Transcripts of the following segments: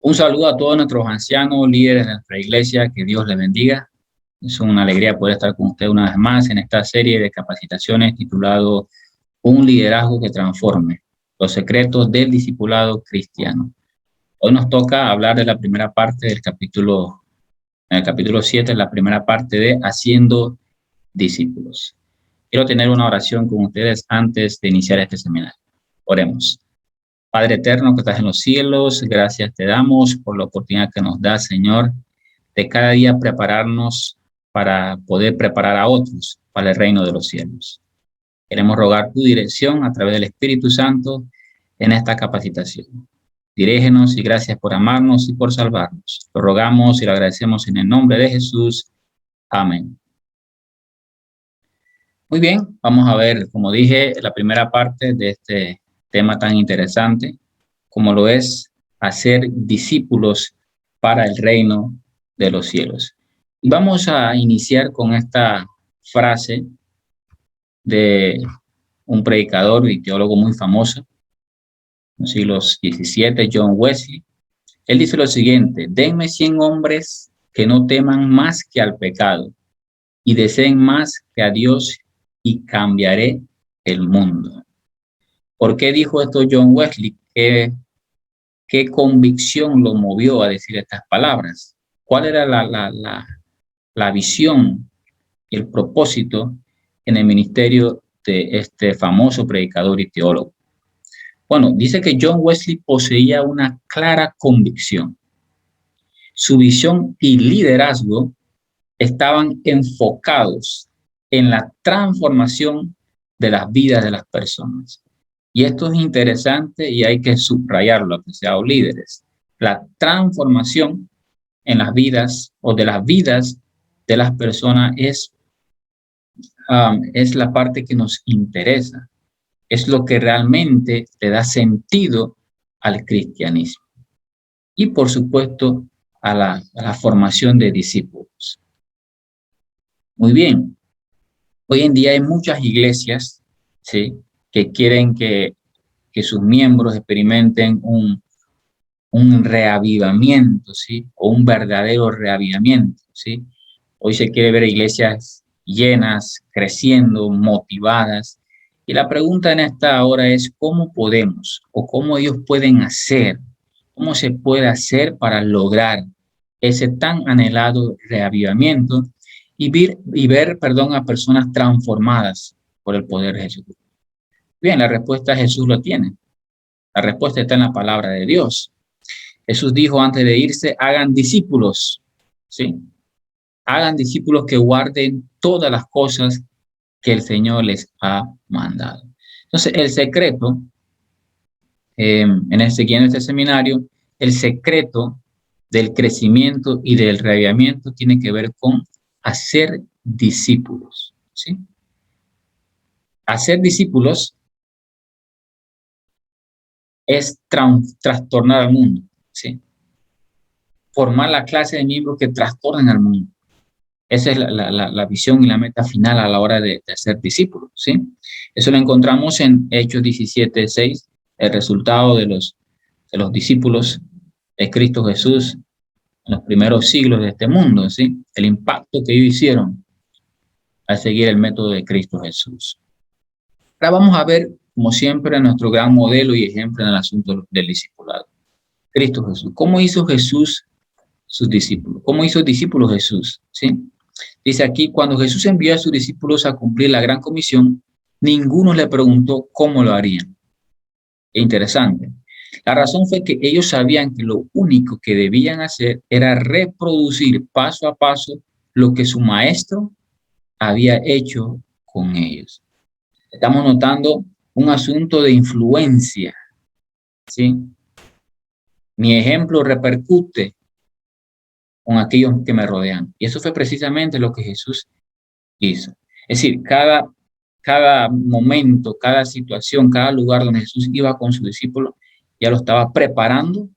Un saludo a todos nuestros ancianos, líderes de nuestra iglesia, que Dios les bendiga. Es una alegría poder estar con usted una vez más en esta serie de capacitaciones titulado Un liderazgo que transforme, los secretos del discipulado cristiano. Hoy nos toca hablar de la primera parte del capítulo, en el capítulo 7, la primera parte de Haciendo discípulos. Quiero tener una oración con ustedes antes de iniciar este seminario. Oremos. Padre eterno que estás en los cielos, gracias te damos por la oportunidad que nos da, Señor, de cada día prepararnos para poder preparar a otros para el reino de los cielos. Queremos rogar tu dirección a través del Espíritu Santo en esta capacitación. Dirígenos y gracias por amarnos y por salvarnos. Lo rogamos y lo agradecemos en el nombre de Jesús. Amén. Muy bien, vamos a ver, como dije, la primera parte de este tema tan interesante, como lo es hacer discípulos para el reino de los cielos. Y vamos a iniciar con esta frase de un predicador y teólogo muy famoso, en los siglos XVII, John Wesley. Él dice lo siguiente: denme 100 hombres que no teman más que al pecado y deseen más que a Dios y cambiaré el mundo. ¿Por qué dijo esto John Wesley? ¿Qué convicción lo movió a decir estas palabras? ¿Cuál era la visión y el propósito en el ministerio de este famoso predicador y teólogo? Bueno, dice que John Wesley poseía una clara convicción. Su visión y liderazgo estaban enfocados en la transformación de las vidas de las personas. Y esto es interesante y hay que subrayarlo, apreciados líderes. La transformación en las vidas o de las vidas de las personas es la parte que nos interesa. Es lo que realmente le da sentido al cristianismo. Y por supuesto a la formación de discípulos. Muy bien. Hoy en día hay muchas iglesias, ¿sí?, que quieren que sus miembros experimenten un reavivamiento, ¿sí?, o un verdadero reavivamiento, ¿sí? Hoy se quiere ver iglesias llenas, creciendo, motivadas. Y la pregunta en esta hora es cómo podemos o cómo ellos pueden hacer, cómo se puede hacer para lograr ese tan anhelado reavivamiento y ver a personas transformadas por el poder de Jesús. Bien, la respuesta Jesús lo tiene. La respuesta está en la palabra de Dios. Jesús dijo antes de irse, hagan discípulos, ¿sí? Hagan discípulos que guarden todas las cosas que el Señor les ha mandado. Entonces, el secreto, en el siguiente seminario, el secreto del crecimiento y del reavivamiento tiene que ver con hacer discípulos, ¿sí? Hacer discípulos es trastornar al mundo, ¿sí? Formar la clase de miembros que trastornen al mundo. Esa es la visión y la meta final a la hora de ser discípulos, ¿sí? Eso lo encontramos en Hechos 17:6, el resultado de los discípulos de Cristo Jesús en los primeros siglos de este mundo, ¿sí? El impacto que ellos hicieron al seguir el método de Cristo Jesús. Ahora vamos a ver, como siempre, nuestro gran modelo y ejemplo en el asunto del discipulado. Cristo Jesús. ¿Cómo hizo Jesús sus discípulos? ¿Cómo hizo discípulos Jesús? ¿Sí? Dice aquí, cuando Jesús envió a sus discípulos a cumplir la gran comisión, ninguno le preguntó cómo lo harían. Interesante. La razón fue que ellos sabían que lo único que debían hacer era reproducir paso a paso lo que su maestro había hecho con ellos. Estamos notando un asunto de influencia, ¿sí? Mi ejemplo repercute con aquellos que me rodean. Y eso fue precisamente lo que Jesús hizo. Es decir, cada momento, cada situación, cada lugar donde Jesús iba con sus discípulos, ya lo estaba preparando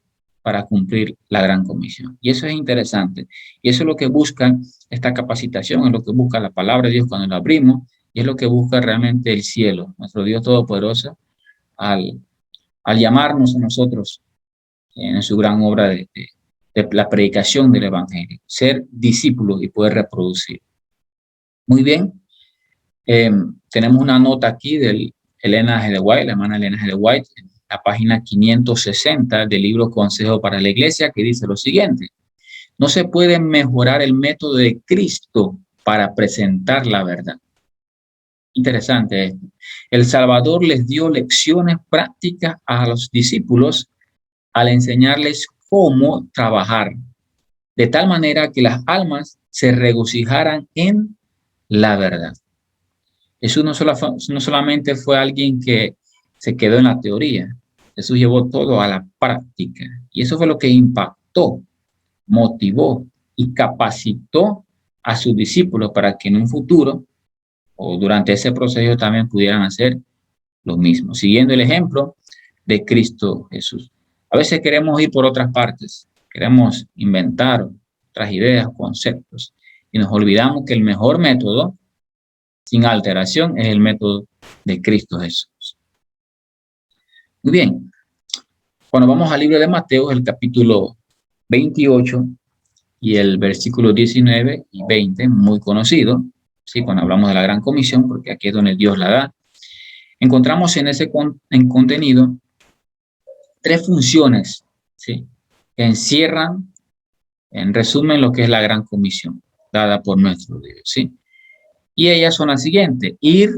para cumplir la gran comisión. Y eso es interesante. Y eso es lo que busca esta capacitación, es lo que busca la palabra de Dios cuando la abrimos, y es lo que busca realmente el cielo, nuestro Dios Todopoderoso, al llamarnos a nosotros en su gran obra de la predicación del Evangelio. Ser discípulos y poder reproducir. Muy bien. Tenemos una nota aquí de Elena G. de White, la hermana Elena G. de White, en la página 560 del libro Consejo para la Iglesia, que dice lo siguiente: no se puede mejorar el método de Cristo para presentar la verdad. Interesante esto. El Salvador les dio lecciones prácticas a los discípulos al enseñarles cómo trabajar, de tal manera que las almas se regocijaran en la verdad. Jesús no solamente fue alguien que se quedó en la teoría, Jesús llevó todo a la práctica. Y eso fue lo que impactó, motivó y capacitó a sus discípulos para que en un futuro o durante ese proceso también pudieran hacer lo mismo, siguiendo el ejemplo de Cristo Jesús. A veces queremos ir por otras partes, queremos inventar otras ideas, conceptos, y nos olvidamos que el mejor método, sin alteración, es el método de Cristo Jesús. Muy bien, cuando vamos al libro de Mateo, el capítulo 28 y el versículo 19 y 20, muy conocido, ¿sí? Cuando hablamos de la gran comisión, porque aquí es donde Dios la da, encontramos en ese contenido tres funciones, ¿sí? Que encierran, en resumen, lo que es la gran comisión dada por nuestro Dios, ¿sí? Y ellas son las siguientes: ir,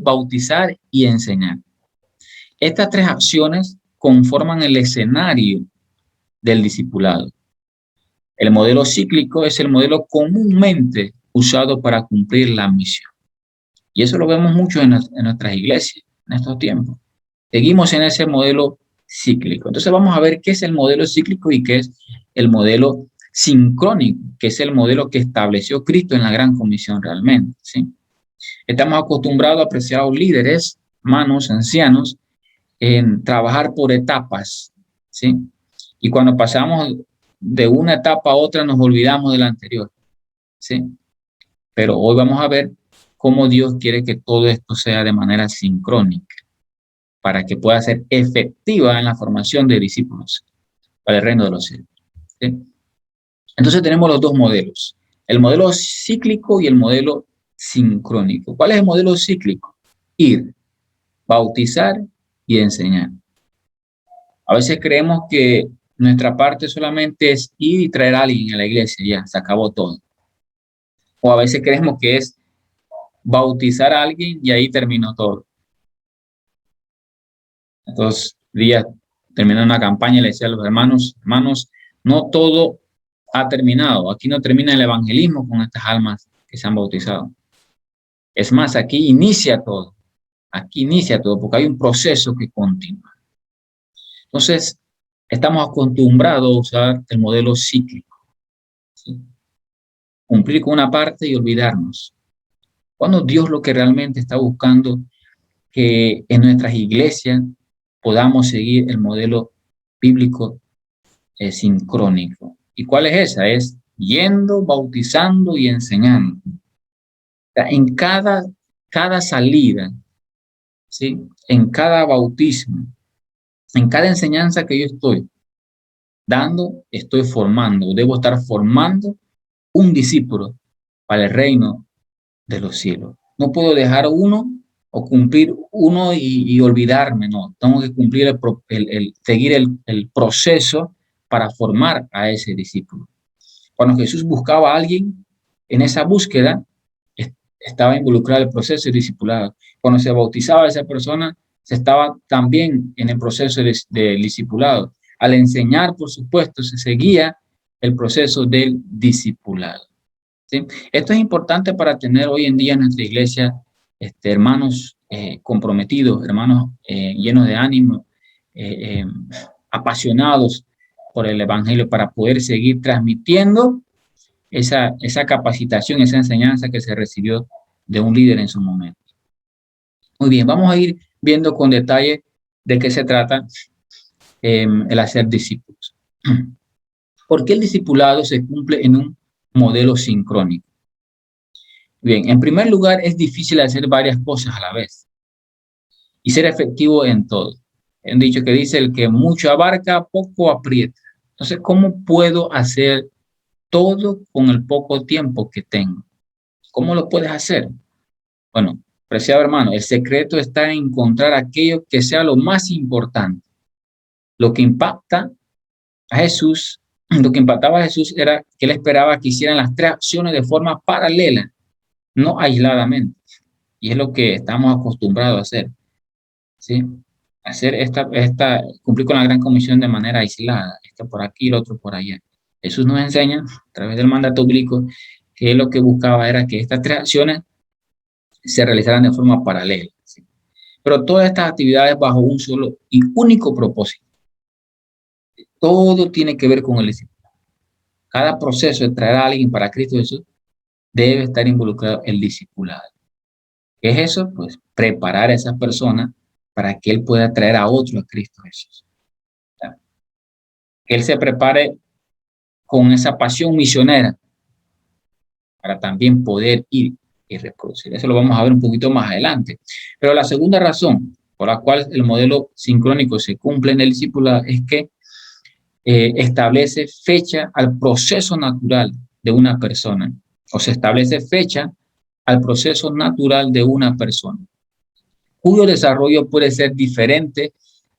bautizar y enseñar. Estas tres acciones conforman el escenario del discipulado. El modelo cíclico es el modelo comúnmente usado para cumplir la misión. Y eso lo vemos mucho en nuestras iglesias en estos tiempos. Seguimos en ese modelo cíclico. Entonces vamos a ver qué es el modelo cíclico y qué es el modelo sincrónico, que es el modelo que estableció Cristo en la gran comisión realmente, ¿sí? Estamos acostumbrados a apreciar a los líderes, hermanos, ancianos, en trabajar por etapas, ¿sí? Y cuando pasamos de una etapa a otra nos olvidamos de la anterior, ¿sí? Pero hoy vamos a ver cómo Dios quiere que todo esto sea de manera sincrónica para que pueda ser efectiva en la formación de discípulos para el reino de los cielos, ¿sí? Entonces tenemos los dos modelos, el modelo cíclico y el modelo sincrónico. ¿Cuál es el modelo cíclico? Ir, bautizar y enseñar. A veces creemos que nuestra parte solamente es ir y traer a alguien a la iglesia, ya, se acabó todo. O a veces creemos que es bautizar a alguien y ahí terminó todo. Entonces, días terminando una campaña le decía a los hermanos, no todo ha terminado. Aquí no termina el evangelismo con estas almas que se han bautizado. Es más, aquí inicia todo. Aquí inicia todo porque hay un proceso que continúa. Entonces, estamos acostumbrados a usar el modelo cíclico, ¿sí? Cumplir con una parte y olvidarnos. Cuando Dios lo que realmente está buscando que en nuestras iglesias podamos seguir el modelo bíblico sincrónico. ¿Y cuál es esa? Es yendo, bautizando y enseñando. En cada salida, ¿sí? En cada bautismo, en cada enseñanza que yo estoy dando, estoy formando, debo estar formando un discípulo para el reino de los cielos. No puedo dejar uno o cumplir uno y olvidarme, no. Tengo que cumplir seguir el proceso para formar a ese discípulo. Cuando Jesús buscaba a alguien, en esa búsqueda estaba involucrado el proceso de discipulado. Cuando se bautizaba a esa persona, se estaba también en el proceso de discipulado. Al enseñar, por supuesto, se seguía el proceso del discipulado, ¿sí? Esto es importante para tener hoy en día en nuestra iglesia hermanos comprometidos, hermanos llenos de ánimo, apasionados por el evangelio, para poder seguir transmitiendo esa capacitación, esa enseñanza que se recibió de un líder en su momento. Muy bien, vamos a ir viendo con detalle de qué se trata el hacer discípulos. ¿Por qué el discipulado se cumple en un modelo sincrónico? Bien, en primer lugar, es difícil hacer varias cosas a la vez y ser efectivo en todo. Hay un dicho que dice, el que mucho abarca, poco aprieta. Entonces, ¿cómo puedo hacer todo con el poco tiempo que tengo? ¿Cómo lo puedes hacer? Bueno, preciado hermano, el secreto está en encontrar aquello que sea lo más importante. Lo que impacta a Jesús, lo que impactaba a Jesús era que él esperaba que hicieran las tres acciones de forma paralela, no aisladamente. Y es lo que estamos acostumbrados a hacer, ¿sí? Hacer cumplir con la gran comisión de manera aislada, esto por aquí, el otro por allá. Jesús nos enseña, a través del mandato bíblico, que lo que buscaba era que estas tres acciones se realizaran de forma paralela, ¿sí? Pero todas estas actividades bajo un solo y único propósito. Todo tiene que ver con el discipulado. Cada proceso de traer a alguien para Cristo Jesús debe estar involucrado el discipulado. ¿Qué es eso? Pues preparar a esa persona para que él pueda traer a otro a Cristo Jesús. ¿Ya? Que él se prepare con esa pasión misionera para también poder ir y reproducir. Eso lo vamos a ver un poquito más adelante. Pero la segunda razón por la cual el modelo sincrónico se cumple en el discipulado es que establece fecha al proceso natural de una persona, o se establece fecha al proceso natural de una persona, cuyo desarrollo puede ser diferente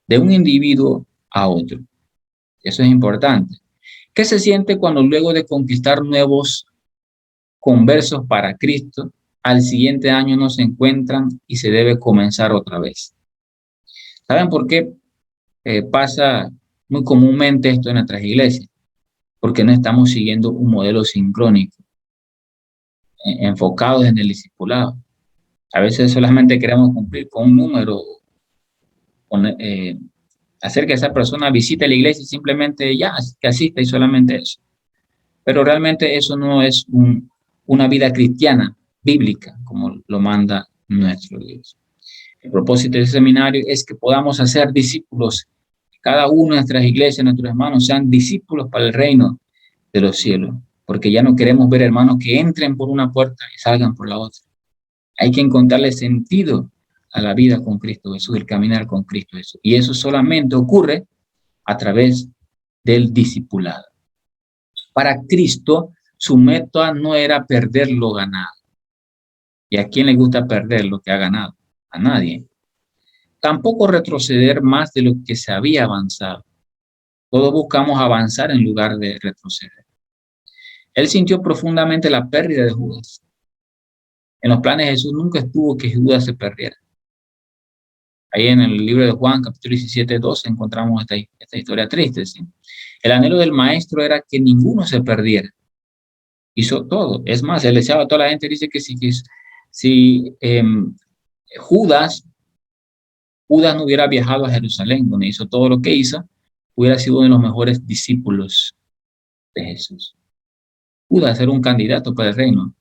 de un individuo a otro. Eso es importante. ¿Qué se siente cuando luego de conquistar nuevos conversos para Cristo, al siguiente año no se encuentran y se debe comenzar otra vez? ¿Saben por qué pasa muy comúnmente esto en nuestras iglesias? Porque no estamos siguiendo un modelo sincrónico, enfocados en el discipulado. A veces solamente queremos cumplir con un número, hacer que esa persona visite la iglesia y simplemente ya, que asista y solamente eso. Pero realmente eso no es una vida cristiana, bíblica, como lo manda nuestro Dios. El propósito de ese seminario es que podamos hacer discípulos. Cada uno de nuestras iglesias, nuestros hermanos, sean discípulos para el reino de los cielos. Porque ya no queremos ver hermanos que entren por una puerta y salgan por la otra. Hay que encontrarle sentido a la vida con Cristo Jesús, el caminar con Cristo Jesús. Y eso solamente ocurre a través del discipulado. Para Cristo, su meta no era perder lo ganado. ¿Y a quién le gusta perder lo que ha ganado? A nadie. Tampoco retroceder más de lo que se había avanzado. Todos buscamos avanzar en lugar de retroceder. Él sintió profundamente la pérdida de Judas. En los planes de Jesús nunca estuvo que Judas se perdiera. Ahí en el libro de Juan, capítulo 17, 12, encontramos esta historia triste, ¿sí? El anhelo del maestro era que ninguno se perdiera. Hizo todo. Es más, él deseaba a toda la gente, dice que si Judas no hubiera viajado a Jerusalén, donde hizo todo lo que hizo, hubiera sido uno de los mejores discípulos de Jesús. Judas era un candidato para el reino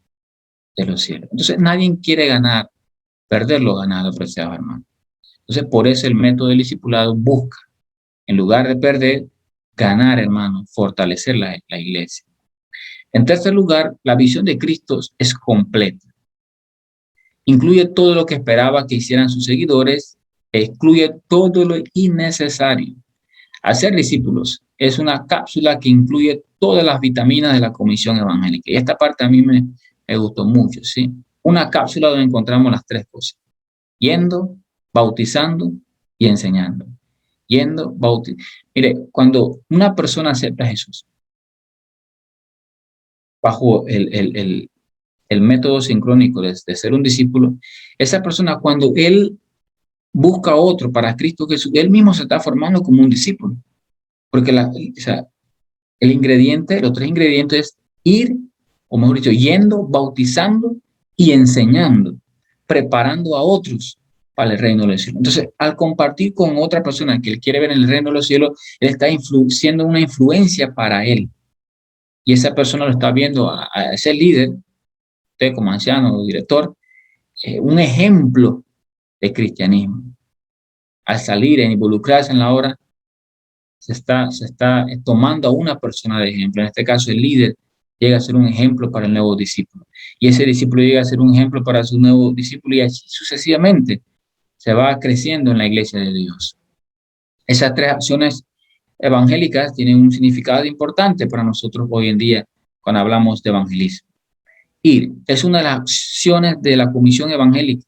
de los cielos. Entonces, nadie quiere perder lo ganado, preciado hermano. Entonces, por eso el método del discipulado busca, en lugar de perder, ganar, hermano, fortalecer la iglesia. En tercer lugar, la visión de Cristo es completa. Incluye todo lo que esperaba que hicieran sus seguidores e excluye todo lo innecesario. Hacer discípulos es una cápsula que incluye todas las vitaminas de la comisión evangélica. Y esta parte a mí me gustó mucho, ¿sí? Una cápsula donde encontramos las tres cosas: yendo, bautizando y enseñando. Yendo, bautizando. Mire, cuando una persona acepta a Jesús bajo el método sincrónico de ser un discípulo, esa persona, cuando él busca a otro para Cristo Jesús, él mismo se está formando como un discípulo. Porque los tres ingredientes es ir, o mejor dicho, yendo, bautizando y enseñando, preparando a otros para el reino de los cielos. Entonces, al compartir con otra persona que él quiere ver en el reino de los cielos, él está siendo una influencia para él. Y esa persona lo está viendo a ese líder, usted como anciano o director, un ejemplo de cristianismo. Al salir e involucrarse en la obra, se está tomando a una persona de ejemplo. En este caso, el líder llega a ser un ejemplo para el nuevo discípulo. Y ese discípulo llega a ser un ejemplo para su nuevo discípulo, y así sucesivamente se va creciendo en la iglesia de Dios. Esas tres acciones evangélicas tienen un significado importante para nosotros hoy en día cuando hablamos de evangelismo. Ir es una de las acciones de la comisión evangélica.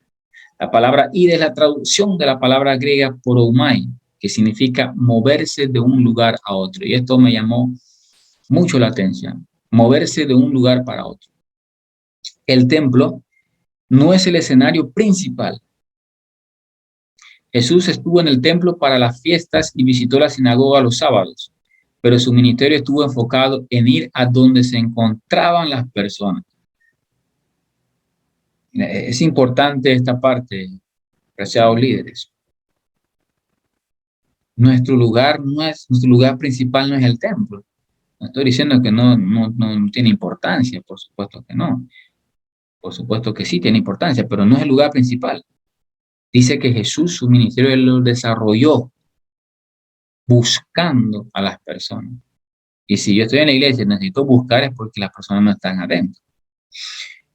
La palabra ir es la traducción de la palabra griega poromai, que significa moverse de un lugar a otro. Y esto me llamó mucho la atención, moverse de un lugar para otro. El templo no es el escenario principal. Jesús estuvo en el templo para las fiestas y visitó la sinagoga los sábados, pero su ministerio estuvo enfocado en ir a donde se encontraban las personas. Es importante esta parte, apreciados líderes. Nuestro lugar principal no es el templo. No estoy diciendo que no tiene importancia, por supuesto que no. Por supuesto que sí tiene importancia, pero no es el lugar principal. Dice que Jesús, su ministerio, él lo desarrolló buscando a las personas. Y si yo estoy en la iglesia y necesito buscar es porque las personas no están adentro.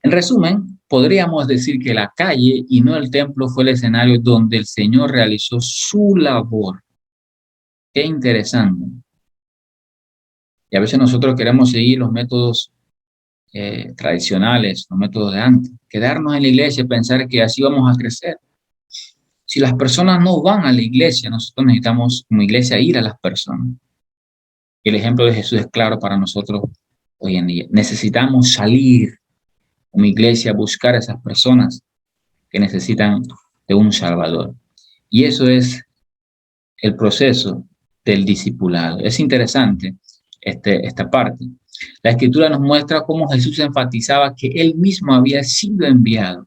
En resumen, podríamos decir que la calle y no el templo fue el escenario donde el Señor realizó su labor. Qué interesante. Y a veces nosotros queremos seguir los métodos tradicionales, los métodos de antes. Quedarnos en la iglesia y pensar que así vamos a crecer. Si las personas no van a la iglesia, nosotros necesitamos como iglesia ir a las personas. Y el ejemplo de Jesús es claro para nosotros hoy en día. Necesitamos salir como iglesia a buscar a esas personas que necesitan de un Salvador. Y eso es el proceso del discipulado. Es interesante esta parte. La Escritura nos muestra cómo Jesús enfatizaba que Él mismo había sido enviado.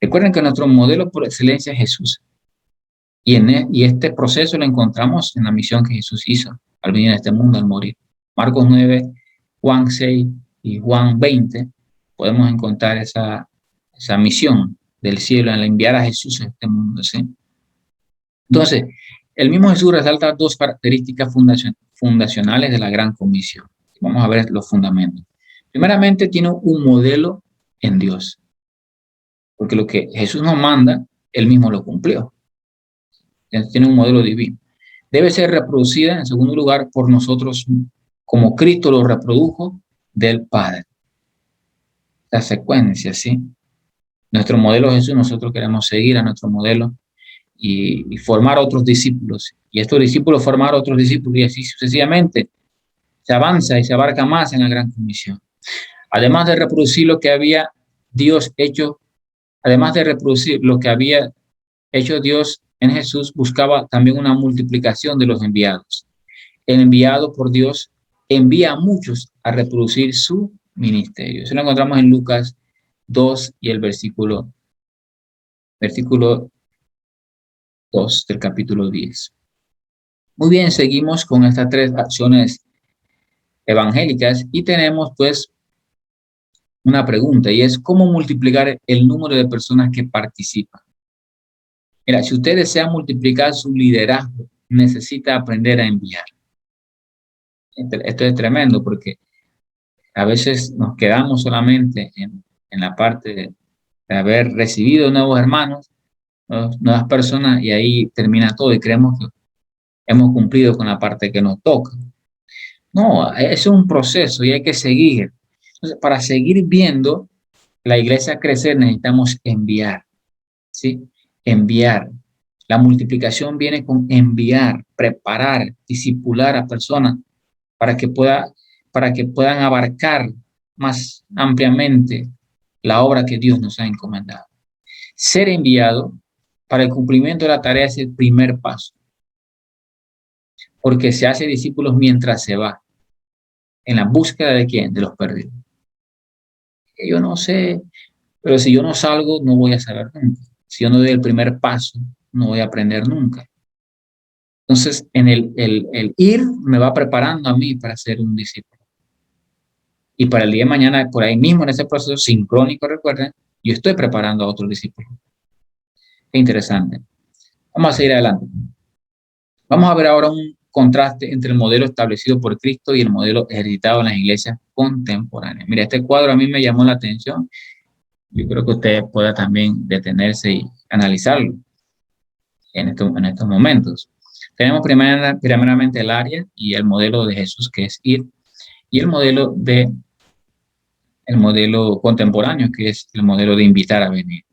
Recuerden que nuestro modelo por excelencia es Jesús. Y este proceso lo encontramos en la misión que Jesús hizo al venir a este mundo, al morir. Marcos 9, Juan 6 y Juan 20, podemos encontrar esa misión del cielo en enviar a Jesús a este mundo, ¿sí? Entonces, el mismo Jesús resalta dos características fundacionales de la gran comisión. Vamos a ver los fundamentos. Primeramente, tiene un modelo en Dios, porque lo que Jesús nos manda, Él mismo lo cumplió. Tiene un modelo divino. Debe ser reproducida, en segundo lugar, por nosotros, como Cristo lo reprodujo del Padre. La secuencia, ¿sí? Nuestro modelo Jesús, nosotros queremos seguir a nuestro modelo y formar otros discípulos. Y estos discípulos formar otros discípulos y así sucesivamente. Se avanza y se abarca más en la gran comisión. Además de reproducir lo que había Dios hecho, además de reproducir lo que había hecho Dios en Jesús, buscaba también una multiplicación de los enviados. El enviado por Dios envía a muchos a reproducir su ministerio. Eso lo encontramos en Lucas 2 y el versículo 2 del capítulo 10. Muy bien, seguimos con estas tres acciones evangélicas y tenemos pues una pregunta y es ¿cómo multiplicar el número de personas que participan? Mira, si usted desea multiplicar su liderazgo, necesita aprender a enviar. Esto es tremendo porque a veces nos quedamos solamente en la parte de haber recibido nuevos hermanos, nuevas personas y ahí termina todo y creemos que hemos cumplido con la parte que nos toca. No, es un proceso y hay que seguir. Entonces, para seguir viendo la iglesia crecer necesitamos enviar, ¿sí? Enviar. La multiplicación viene con enviar, preparar, discipular a personas para que puedan abarcar más ampliamente la obra que Dios nos ha encomendado. Ser enviado para el cumplimiento de la tarea es el primer paso, porque se hace discípulos mientras se va, en la búsqueda de ¿quién? De los perdidos. Yo no sé, pero si yo no salgo, no voy a saber nunca. Si yo no doy el primer paso, no voy a aprender nunca. Entonces, en el ir me va preparando a mí para ser un discípulo. Y para el día de mañana, por ahí mismo en ese proceso sincrónico, recuerden, yo estoy preparando a otros discípulos. Qué interesante. Vamos a seguir adelante. Vamos a ver ahora un contraste entre el modelo establecido por Cristo y el modelo ejercitado en las iglesias contemporáneas. Mira, este cuadro a mí me llamó la atención. Yo creo que usted pueda también detenerse y analizarlo en estos momentos. Tenemos primeramente el área y el modelo de Jesús, que es ir, y el modelo contemporáneo, que es el modelo de invitar a venir.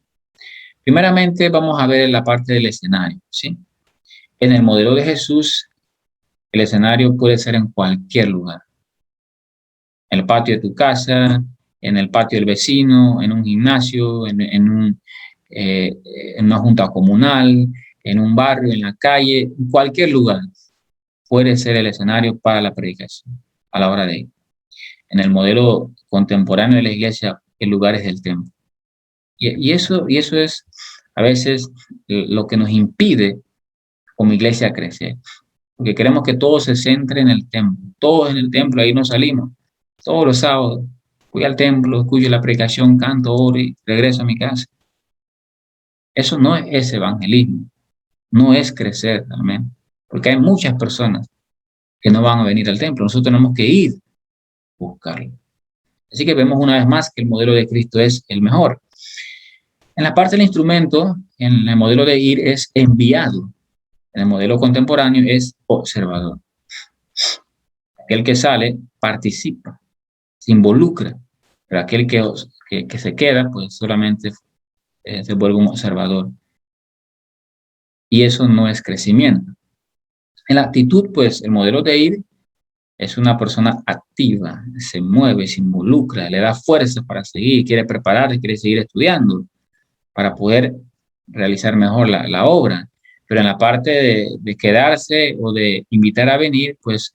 Primeramente vamos a ver la parte del escenario, ¿sí? En el modelo de Jesús, el escenario puede ser en cualquier lugar. En el patio de tu casa, en el patio del vecino, en un gimnasio, en una junta comunal, en un barrio, en la calle, en cualquier lugar puede ser el escenario para la predicación a la hora de ir. En el modelo contemporáneo de la iglesia, el lugar es el templo. Y eso es a veces lo que nos impide como iglesia crecer, porque queremos que todo se centre en el templo, todos en el templo, ahí nos salimos, todos los sábados, voy al templo, escucho la predicación, canto, oro y regreso a mi casa. Eso no es evangelismo, no es crecer realmente, porque hay muchas personas que no van a venir al templo, nosotros tenemos que ir a buscarlo. Así que vemos una vez más que el modelo de Cristo es el mejor. En la parte del instrumento, en el modelo de ir es enviado. En el modelo contemporáneo es observador. Aquel que sale participa, se involucra, pero aquel que se queda, pues solamente se vuelve un observador. Y eso no es crecimiento. En la actitud, pues el modelo de ir es una persona activa, se mueve, se involucra, le da fuerza para seguir, quiere prepararse, quiere seguir estudiando para poder realizar mejor la obra. Pero en la parte de quedarse o de invitar a venir, pues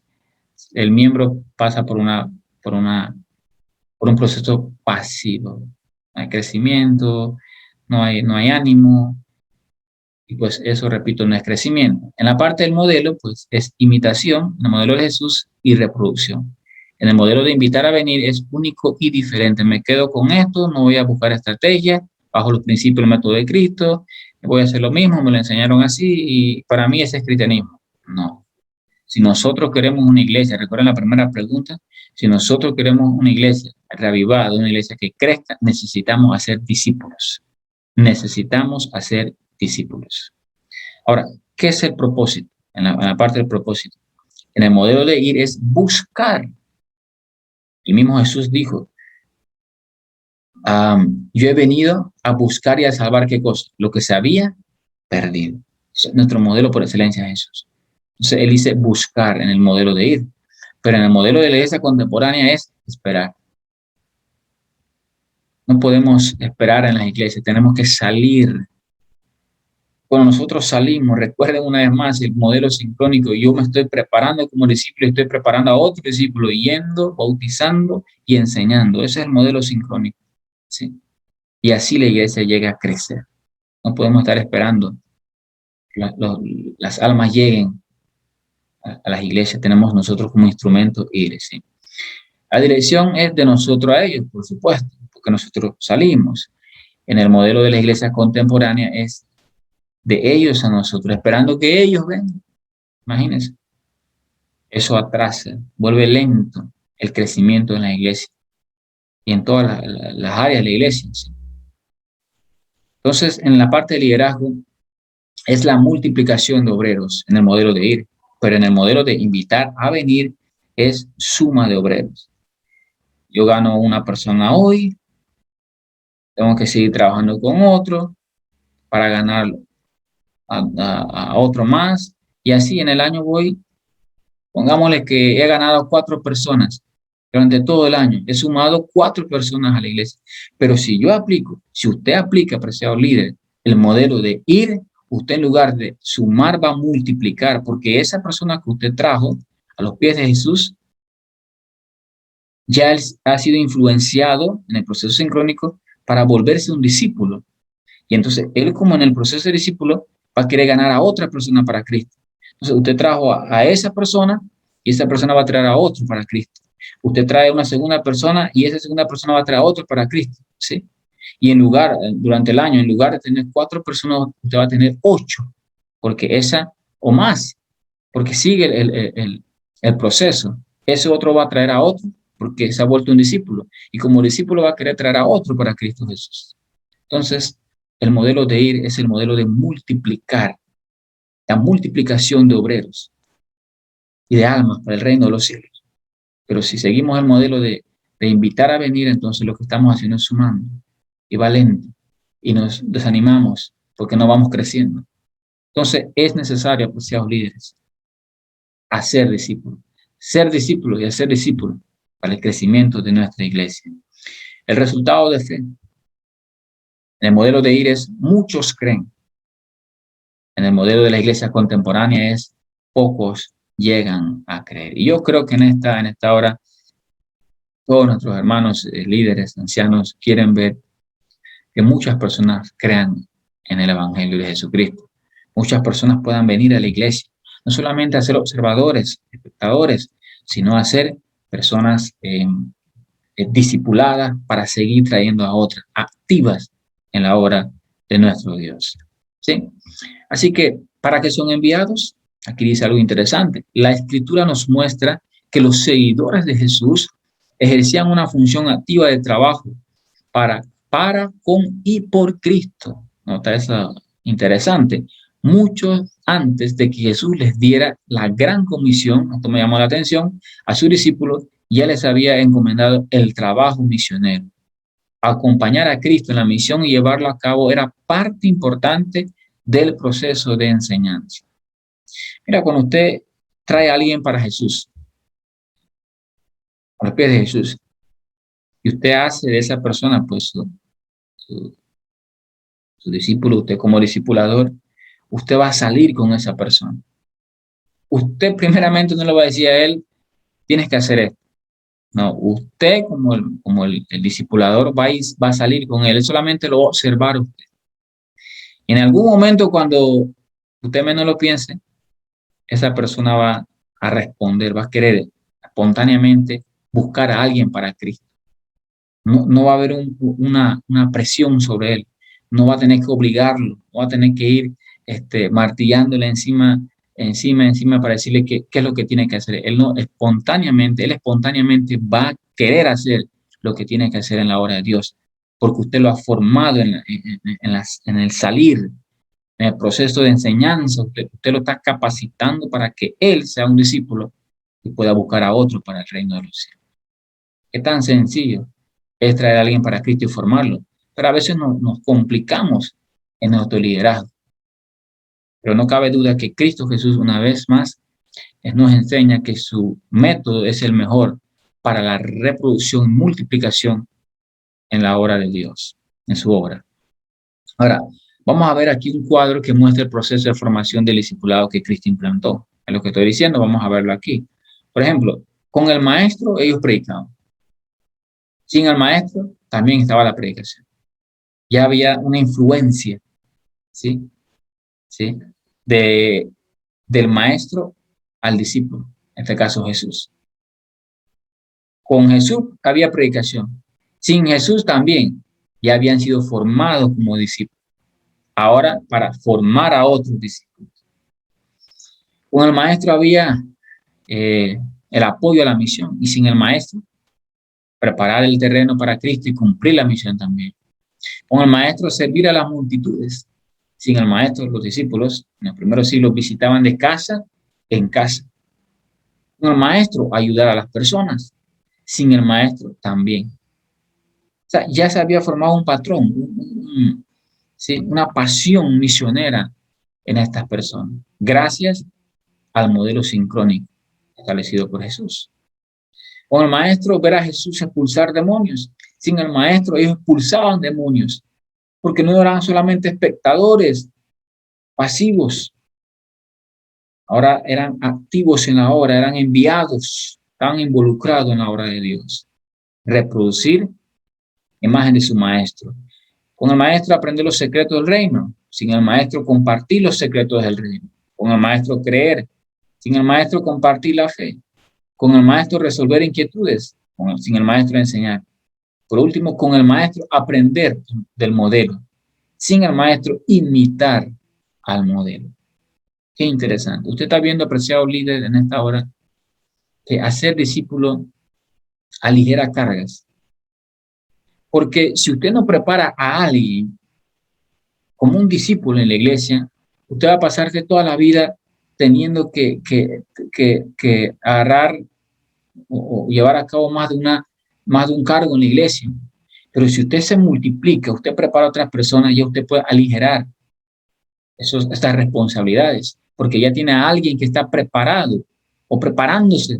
el miembro pasa por un proceso pasivo. No hay crecimiento, no hay ánimo, y pues eso, repito, no es crecimiento. En la parte del modelo, pues es imitación, en el modelo de Jesús, y reproducción. En el modelo de invitar a venir es único y diferente. Me quedo con esto, no voy a buscar estrategia, bajo los principios del método de Cristo, voy a hacer lo mismo, me lo enseñaron así, y para mí ese es cristianismo. No. Si nosotros queremos una iglesia, recuerden la primera pregunta, si nosotros queremos una iglesia reavivada, una iglesia que crezca, necesitamos hacer discípulos. Necesitamos hacer discípulos. Ahora, ¿qué es el propósito? En la parte del propósito. En el modelo de ir es buscar. El mismo Jesús dijo, yo he venido a buscar y a salvar ¿qué cosa? Lo que se había perdido. Es nuestro modelo por excelencia, Jesús. Entonces, él dice buscar en el modelo de ir. Pero en el modelo de la iglesia contemporánea es esperar. No podemos esperar en las iglesias, tenemos que salir. Cuando nosotros salimos, recuerden una vez más el modelo sincrónico, yo me estoy preparando como discípulo, estoy preparando a otro discípulo, yendo, bautizando y enseñando. Ese es el modelo sincrónico, ¿sí? Y así la iglesia llega a crecer. No podemos estar esperando las almas lleguen a las iglesias, tenemos nosotros como instrumento ir, ¿sí? La dirección es de nosotros a ellos, por supuesto, porque nosotros salimos. En el modelo de la iglesia contemporánea es de ellos a nosotros, esperando que ellos vengan. Imagínense. Eso atrasa, vuelve lento el crecimiento en la iglesia y en todas las áreas de la iglesia. ¿Sí? Entonces, en la parte de liderazgo es la multiplicación de obreros en el modelo de ir, pero en el modelo de invitar a venir es suma de obreros. Yo gano una persona hoy, tengo que seguir trabajando con otro para ganar a otro más, y así en el año voy, pongámosle que he ganado 4 personas durante todo el año, he sumado 4 personas a la iglesia, pero si usted aplica, apreciado líder, el modelo de ir, usted en lugar de sumar va a multiplicar, porque esa persona que usted trajo a los pies de Jesús, ya él ha sido influenciado en el proceso sincrónico para volverse un discípulo. Y entonces él, como en el proceso de discípulo, va a querer ganar a otra persona para Cristo. Entonces usted trajo a esa persona y esa persona va a traer a otro para Cristo. Usted trae una segunda persona y esa segunda persona va a traer a otro para Cristo, ¿sí? Y durante el año, en lugar de tener 4 personas, usted va a tener 8, porque esa o más, porque sigue el proceso. Ese otro va a traer a otro porque se ha vuelto un discípulo. Y como discípulo va a querer traer a otro para Cristo Jesús. Entonces, el modelo de ir es el modelo de multiplicar. la multiplicación de obreros y de almas para el reino de los cielos. Pero si seguimos el modelo de invitar a venir, entonces lo que estamos haciendo es sumando y va lento y nos desanimamos porque no vamos creciendo. Entonces es necesario, apreciados líderes, hacer discípulos, ser discípulos y hacer discípulos para el crecimiento de nuestra iglesia. El resultado de fe, en el modelo de ir es muchos creen. En el modelo de la iglesia contemporánea es pocos llegan a creer. Y yo creo que en esta hora todos nuestros hermanos líderes, ancianos, quieren ver que muchas personas crean en el Evangelio de Jesucristo. Muchas personas puedan venir a la iglesia, no solamente a ser observadores, espectadores, sino a ser personas discipuladas para seguir trayendo a otras, activas en la obra de nuestro Dios. ¿Sí? Así que, ¿para qué son enviados? Aquí dice algo interesante. La Escritura nos muestra que los seguidores de Jesús ejercían una función activa de trabajo para, con y por Cristo. Nota eso interesante. Mucho antes de que Jesús les diera la gran comisión, esto me llamó la atención, a sus discípulos, ya les había encomendado el trabajo misionero. Acompañar a Cristo en la misión y llevarlo a cabo era parte importante del proceso de enseñanza. Mira, cuando usted trae a alguien para Jesús, a los pies de Jesús, y usted hace de esa persona, pues, su discípulo, usted como discipulador, usted va a salir con esa persona. Usted primeramente no le va a decir a él, tienes que hacer esto. No, usted como el discipulador va a salir con él solamente lo va a observar usted. Y en algún momento cuando usted menos lo piense, esa persona va a responder, va a querer espontáneamente buscar a alguien para Cristo. No va a haber una presión sobre él, no va a tener que obligarlo, no va a tener que ir martillándole encima para decirle qué es lo que tiene que hacer. Él espontáneamente va a querer hacer lo que tiene que hacer en la obra de Dios, porque usted lo ha formado en el salir, en el proceso de enseñanza, usted lo está capacitando para que él sea un discípulo y pueda buscar a otro para el reino de los cielos. Es tan sencillo es traer a alguien para Cristo y formarlo, pero a veces nos complicamos en nuestro liderazgo. Pero no cabe duda que Cristo Jesús, una vez más, nos enseña que su método es el mejor para la reproducción y multiplicación en la obra de Dios, en su obra. Ahora, vamos a ver aquí un cuadro que muestra el proceso de formación del discipulado que Cristo implantó. Es lo que estoy diciendo, vamos a verlo aquí. Por ejemplo, con el maestro ellos predicaban. Sin el maestro también estaba la predicación. Ya había una influencia, ¿sí? ¿Sí? Del maestro al discípulo, en este caso Jesús. Con Jesús había predicación. Sin Jesús también ya habían sido formados como discípulos. Ahora para formar a otros discípulos. Con el maestro había el apoyo a la misión y sin el maestro preparar el terreno para Cristo y cumplir la misión también. Con el maestro servir a las multitudes. Sin el maestro, los discípulos en los primeros siglos visitaban de casa en casa. Con el maestro, ayudar a las personas. Sin el maestro, también. O sea, ya se había formado un patrón, ¿sí? Una pasión misionera en estas personas, gracias al modelo sincrónico establecido por Jesús. Con el maestro, ver a Jesús expulsar demonios. Sin el maestro, ellos expulsaban demonios, porque no eran solamente espectadores pasivos, ahora eran activos en la obra, eran enviados, estaban involucrados en la obra de Dios. Reproducir imagen de su maestro. Con el maestro aprender los secretos del reino. Sin el maestro compartir los secretos del reino. Con el maestro creer. Sin el maestro compartir la fe. Con el maestro resolver inquietudes. Sin el maestro enseñar. Por último, con el maestro aprender del modelo. Sin el maestro imitar al modelo. Qué interesante. Usted está viendo, apreciado líder, en esta hora, que hacer discípulo aligera cargas. Porque si usted no prepara a alguien como un discípulo en la iglesia, Usted va a pasarse toda la vida teniendo que agarrar o llevar a cabo más de un cargo en la iglesia. Pero si usted se multiplica, usted prepara a otras personas, ya usted puede aligerar estas responsabilidades, porque ya tiene a alguien que está preparado o preparándose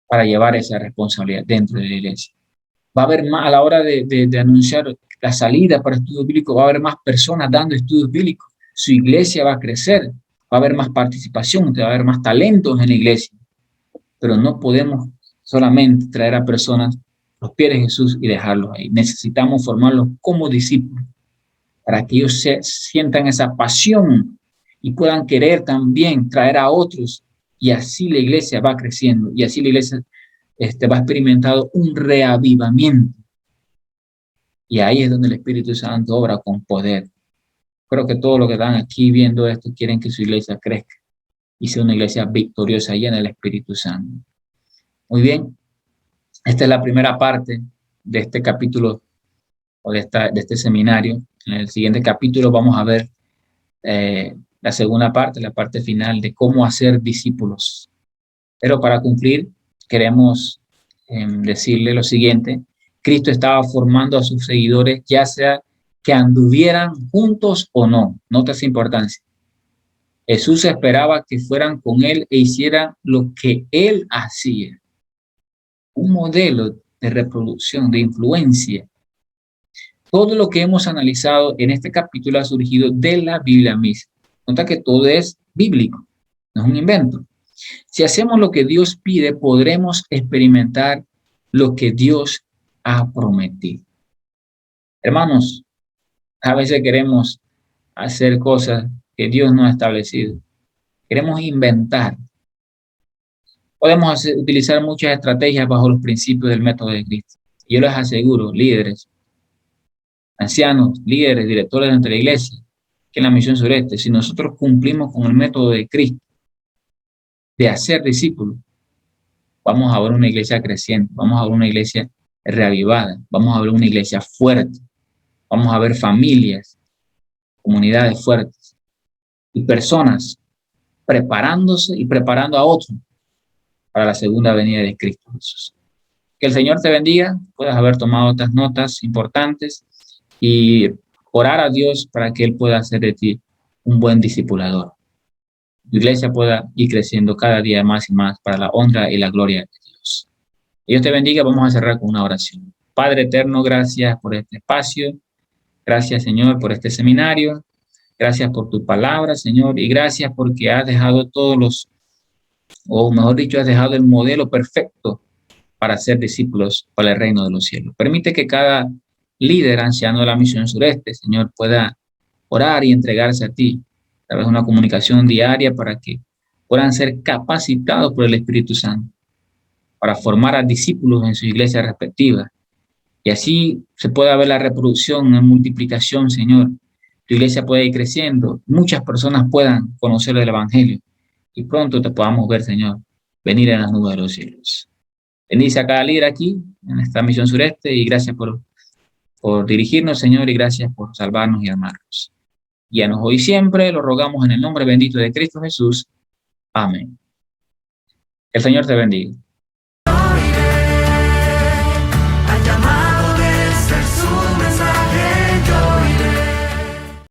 para llevar esa responsabilidad dentro de la iglesia. Va a haber más, a la hora de anunciar la salida para estudios bíblicos, va a haber más personas dando estudios bíblicos. Su iglesia va a crecer, va a haber más participación, va a haber más talentos en la iglesia. Pero no podemos solamente traer a personas los pies de Jesús y dejarlos ahí. Necesitamos formarlos como discípulos para que ellos sientan esa pasión y puedan querer también traer a otros, y así la iglesia va creciendo y así la iglesia va experimentando un reavivamiento. Y ahí es donde el Espíritu Santo obra con poder. Creo que todos los que están aquí viendo esto quieren que su iglesia crezca y sea una iglesia victoriosa llena del Espíritu Santo. Muy bien, esta es la primera parte de este capítulo o de este seminario. En el siguiente capítulo vamos a ver la segunda parte, la parte final de cómo hacer discípulos. Pero para cumplir, queremos decirle lo siguiente: Cristo estaba formando a sus seguidores, ya sea que anduvieran juntos o no. Nota esa importancia. Jesús esperaba que fueran con él e hicieran lo que él hacía. Un modelo de reproducción, de influencia. Todo lo que hemos analizado en este capítulo ha surgido de la Biblia misma. Nota que todo es bíblico, no es un invento. Si hacemos lo que Dios pide, podremos experimentar lo que Dios ha prometido. Hermanos, a veces queremos hacer cosas que Dios no ha establecido. Queremos inventar. Podemos utilizar muchas estrategias bajo los principios del método de Cristo. Yo les aseguro, líderes, ancianos, líderes, directores de nuestra iglesia, que en la Misión Sureste, si nosotros cumplimos con el método de Cristo de hacer discípulos, vamos a ver una iglesia creciente, vamos a ver una iglesia reavivada, vamos a ver una iglesia fuerte, vamos a ver familias, comunidades fuertes y personas preparándose y preparando a otros para la segunda venida de Cristo Jesús. Que el Señor te bendiga, puedas haber tomado estas notas importantes y orar a Dios para que Él pueda hacer de ti un buen discipulador. Tu iglesia pueda ir creciendo cada día más y más para la honra y la gloria de Dios. Dios te bendiga. Vamos a cerrar con una oración. Padre eterno, gracias por este espacio. Gracias, Señor, por este seminario. Gracias por tu palabra, Señor, y gracias porque has dejado o mejor dicho, has dejado el modelo perfecto para ser discípulos para el reino de los cielos. Permite que cada líder anciano de la Misión Sureste, Señor, pueda orar y entregarse a ti a través de una comunicación diaria para que puedan ser capacitados por el Espíritu Santo para formar a discípulos en sus iglesias respectivas. Y así se pueda ver la reproducción, la multiplicación, Señor. Tu iglesia puede ir creciendo, muchas personas puedan conocer el Evangelio y pronto te podamos ver, Señor, venir en las nubes de los cielos. Bendice a cada líder aquí en esta Misión Sureste y gracias por dirigirnos, Señor, y gracias por salvarnos y amarnos. Guíanos hoy siempre, lo rogamos en el nombre bendito de Cristo Jesús. Amén. El Señor te bendiga.